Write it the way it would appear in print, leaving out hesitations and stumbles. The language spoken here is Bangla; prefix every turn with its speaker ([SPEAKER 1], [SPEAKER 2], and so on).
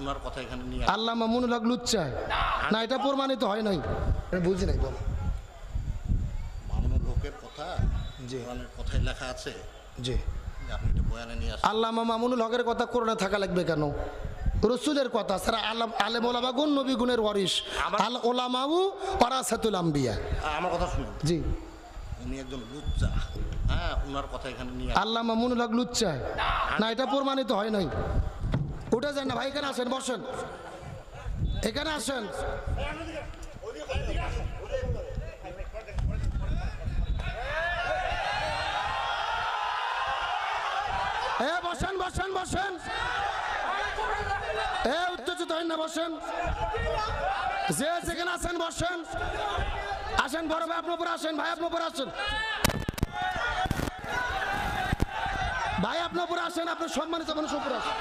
[SPEAKER 1] ওনার কথা এখানে নিয়ে
[SPEAKER 2] আল্লাহ মামুনুল হক লুচ্চা না, এটা প্রমাণিত হয় নাই, বুঝি নাই বল।
[SPEAKER 1] মামুনুল হকের কথা
[SPEAKER 2] জি
[SPEAKER 1] কোরআনের কথায় লেখা আছে
[SPEAKER 2] জি,
[SPEAKER 1] যে আপনি এটা বয়ানে নিয়ে আসেন।
[SPEAKER 2] আল্লামা মামুনুল হকের কথা কোরআনে থাকা লাগবে কেন? রসুলের কথা ছাড়া আলেম ওলামা গুণ নবী গুণের ওয়ারিস, আল ওলামাউ ওয়ারাসাতুল আম্বিয়া।
[SPEAKER 1] আমার কথা শুনুন,
[SPEAKER 2] জি,
[SPEAKER 1] উনি একজন লুচ্চা, হ্যাঁ ওনার কথা এখানে নিয়ে
[SPEAKER 2] আল্লাহ মামুনুল হক লুচ্চা না, এটা প্রমাণিত হয় নাই। উঠে যান না ভাই, এখানে আসেন, বসেন, এখানে আসেন। বসেন বসেন বসেন, উত্তেজিত হন না, বসেন, যে যেখানে আছেন বসেন। আসেন বড় ভাই, আপনার উপর আসেন, ভাই আপনার উপর আসেন, ভাই আপনার উপর আসেন, আপনার সম্মানিত মানুষ উপর আসেন।